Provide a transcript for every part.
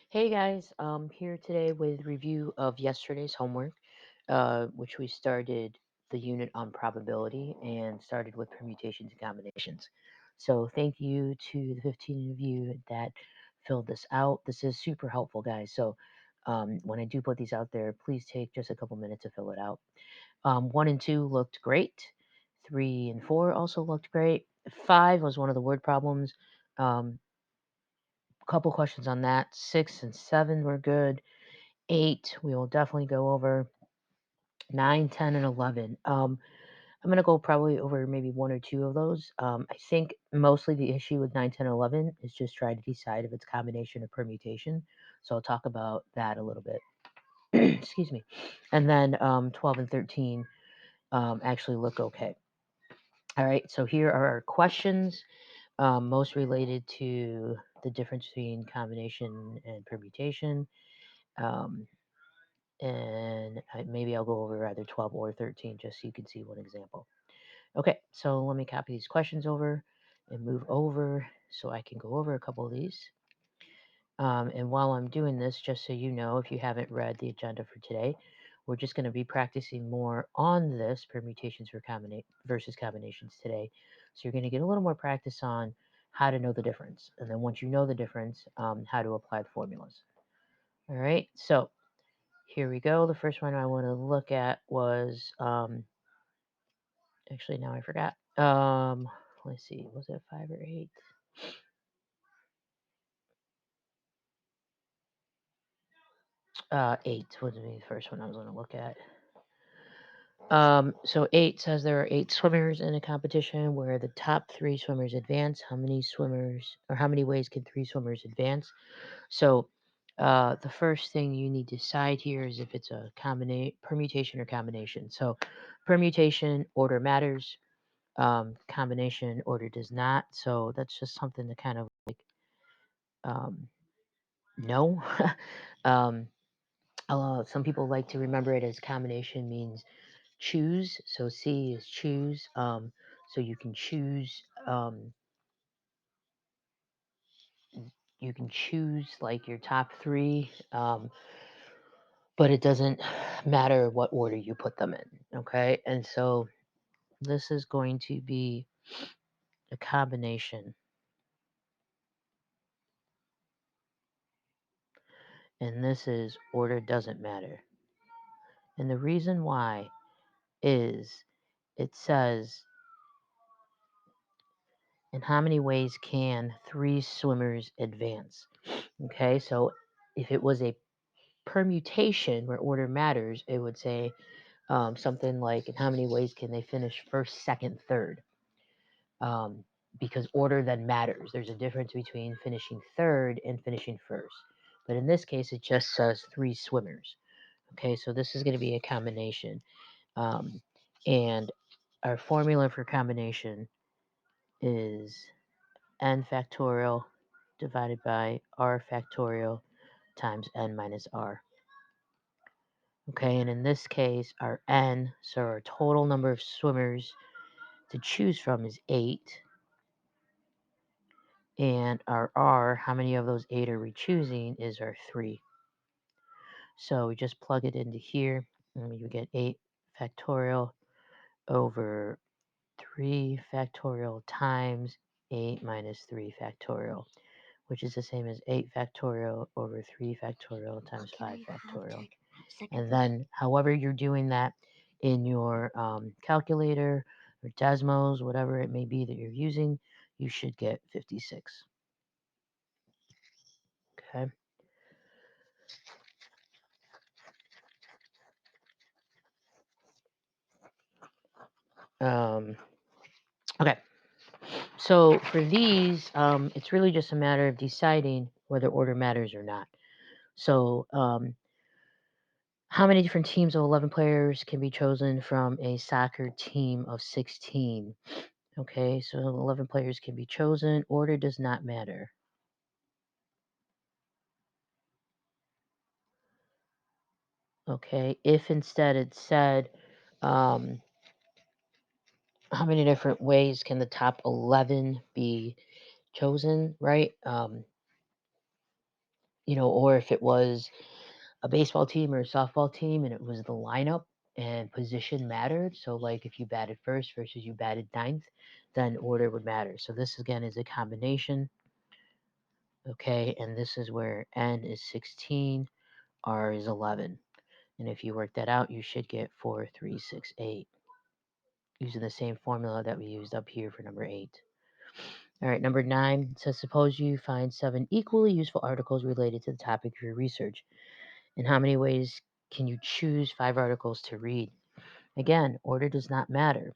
Hey guys, here today with review of yesterday's homework, which we started the unit on probability and started with permutations and combinations. So thank you to the 15 of you that filled this out. This is super helpful, guys. So when I do put these out there, please take just a couple minutes to fill it out. 1 and 2 looked great. 3 and 4 also looked great. 5 was one of the word problems. Um, Couple questions on that. 6 and 7 were good. 8 we will definitely go over. 9, 10, and 11. I'm gonna go probably over maybe 1 or 2 of those. I think mostly the issue with 9, 10, 11 is just trying to decide if it's combination or permutation. So I'll talk about that a little bit. Excuse me. And then 12 and 13 actually look okay. All right. So here are our questions, most related to the difference between combination and permutation. Um, and maybe I'll go over either 12 or 13 just so you can see one example. Okay, so let me copy these questions over and move over so I can go over a couple of these. And while I'm doing this, just so you know, if you haven't read the agenda for today, we're just going to be practicing more on this permutations for versus combinations today. So you're going to get a little more practice on how to know the difference. And then once you know the difference, how to apply the formulas. All right, so here we go. The first one I want to look at was actually now I forgot. Let's see, was it 5 or 8? 8 would be the first one I was going to look at. So 8 says there are 8 swimmers in a competition where the top 3 swimmers advance. How many swimmers or how many ways can 3 swimmers advance? So the first thing you need to decide here is if it's a permutation or combination. So permutation order matters. Combination order does not. So that's just something to kind of um, know. um, some people like to remember it as combination means choose. So C is choose. So you can choose. You can choose like your top 3, but it doesn't matter what order you put them in. Okay, and so this is going to be a combination, and this is order doesn't matter. And the reason why is it says, in how many ways can 3 swimmers advance? Okay, so if it was a permutation where order matters, it would say something like, in how many ways can they finish first, second, third? Um, because order then matters. There's a difference between finishing third and finishing first. But in this case, it just says 3 swimmers. Okay, so this is going to be a combination. Um, and our formula for combination is n factorial divided by r factorial times n minus r. Okay, and in this case, our n, so our total number of swimmers to choose from is 8. And our r, how many of those 8 are we choosing, is our 3. So we just plug it into here, and you get 8 factorial over 3 factorial times 8 minus 3 factorial, which is the same as 8 factorial over 3 factorial times 5 factorial. And then however you're doing that in your calculator or Desmos, whatever it may be that you're using, you should get 56. Okay. Okay. So for these, it's really just a matter of deciding whether order matters or not. So how many different teams of 11 players can be chosen from a soccer team of 16? Okay, so 11 players can be chosen. Order does not matter. Okay, if instead it said, how many different ways can the top 11 be chosen, right? or if it was a baseball team or a softball team and it was the lineup and position mattered. So, like if you batted first versus you batted ninth, then order would matter. So, this again is a combination. Okay, and this is where N is 16, R is 11. And if you work that out, you should get 4, 3, 6, 8, using the same formula that we used up here for number 8. All right, number 9 says suppose you find 7 equally useful articles related to the topic of your research. In how many ways can you choose 5 articles to read? Again, order does not matter.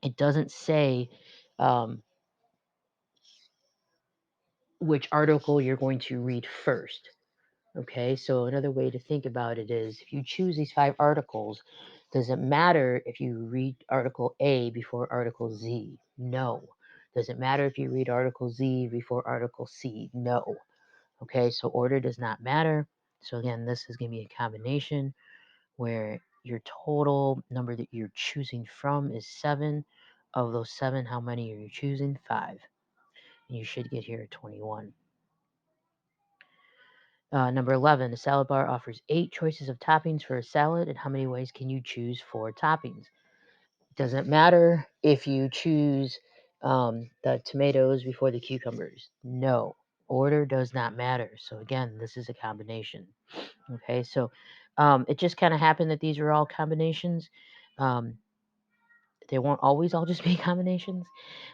It doesn't say um, which article you're going to read first. Okay, so another way to think about it is if you choose these 5 articles, does it matter if you read article A before article Z? No. Does it matter if you read article Z before article C? No. Okay, so order does not matter. So again, this is going to be a combination where your total number that you're choosing from is 7. Of those 7, how many are you choosing? 5. And you should get here at 21. Number 11, a salad bar offers 8 choices of toppings for a salad, and how many ways can you choose 4 toppings? Doesn't matter if you choose the tomatoes before the cucumbers. No, order does not matter. So again, this is a combination. Okay, so it just kind of happened that these are all combinations. They won't always all just be combinations.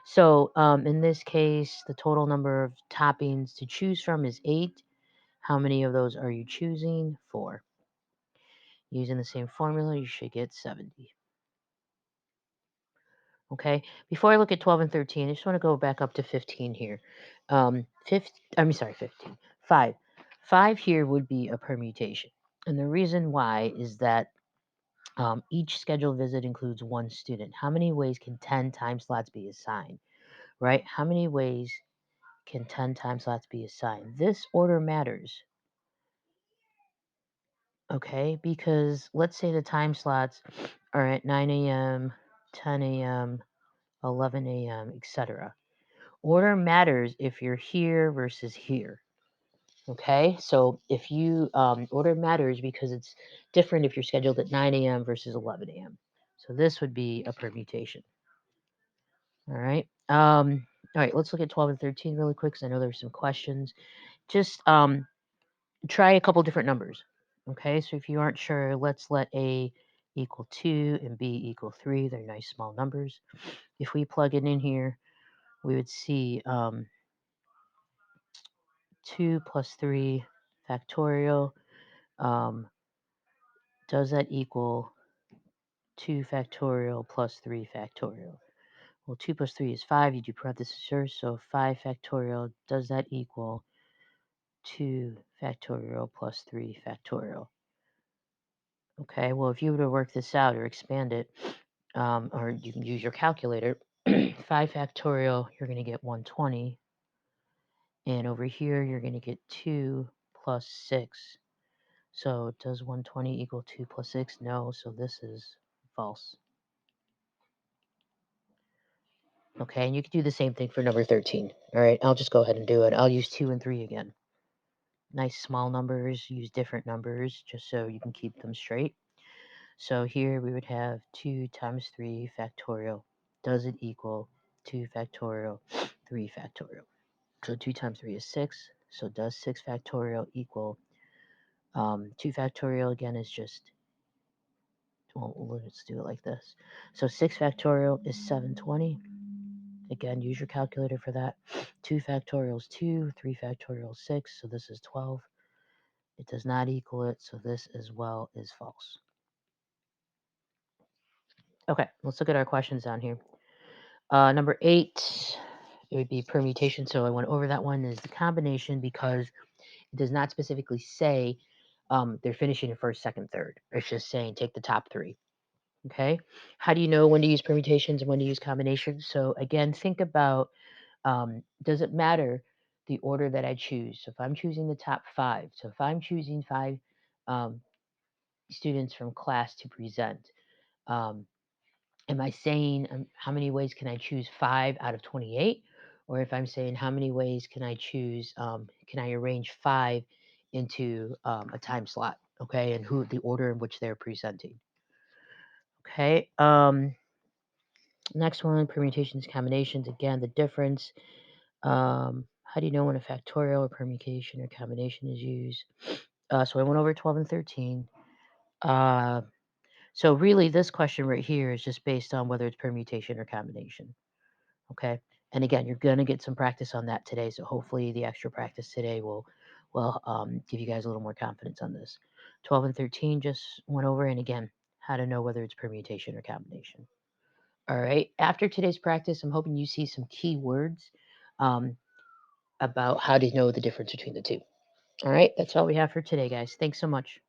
So in this case, the total number of toppings to choose from is 8. How many of those are you choosing? 4. Using the same formula, you should get 70. Okay, before I look at 12 and 13, I just want to go back up to 15 here. 15. 5. 5 here would be a permutation. And the reason why is that each scheduled visit includes 1 student. How many ways can 10 time slots be assigned? Right? How many ways can 10 time slots be assigned? This order matters. Okay, because let's say the time slots are at 9 a.m., 10 a.m., 11 a.m., etc. Order matters if you're here versus here. Okay, so if you order matters because it's different if you're scheduled at 9 a.m. versus 11 a.m. So this would be a permutation. All right. All right, let's look at 12 and 13 really quick because I know there's some questions. Just try a couple different numbers. Okay, so if you aren't sure, let's let A equal 2 and B equal 3. They're nice small numbers. If we plug it in here, we would see 2 plus 3 factorial. Does that equal 2 factorial plus 3 factorial? Well, 2 plus 3 is 5. You do parentheses first, so 5 factorial. Does that equal 2 factorial plus 3 factorial? Okay, well, if you were to work this out or expand it, or you can use your calculator, 5 factorial, you're going to get 120. And over here, you're going to get 2 plus 6. So does 120 equal 2 plus 6? No, so this is false. Okay, and you can do the same thing for number 13. All right, I'll just go ahead and do it. I'll use 2 and 3 again. Nice small numbers, use different numbers just so you can keep them straight. So here we would have 2 times 3 factorial. Does it equal 2 factorial, 3 factorial? So 2 times 3 is 6. So does 6 factorial equal 2 factorial again is just, well, let's do it like this. So 6 factorial is 720. Again, use your calculator for that. 2 factorial is 2, 3 factorial is 6, so this is 12. It does not equal it, so this as well is false. Okay, let's look at our questions down here. Number 8, it would be permutation, so I went over that one, is the combination because it does not specifically say they're finishing in first, second, third. It's just saying take the top 3. Okay, how do you know when to use permutations and when to use combinations? So again, think about does it matter the order that I choose? So if I'm choosing the top 5, so if I'm choosing 5 um, students from class to present, um, am I saying how many ways can I choose 5 out of 28? or if I'm saying how many ways can I choose, can I arrange 5 into a time slot, okay, and who the order in which they're presenting. Okay. Next one, permutations, combinations. Again, the difference. How do you know when a factorial or permutation or combination is used? So I went over 12 and 13. Uh, so really, this question right here is just based on whether it's permutation or combination. Okay. And again, you're going to get some practice on that today. So hopefully the extra practice today will give you guys a little more confidence on this. 12 and 13 just went over. And again, how to know whether it's permutation or combination. All right. After today's practice, I'm hoping you see some key words um, about how to know the difference between the two. All right. That's all we have for today, guys. Thanks so much.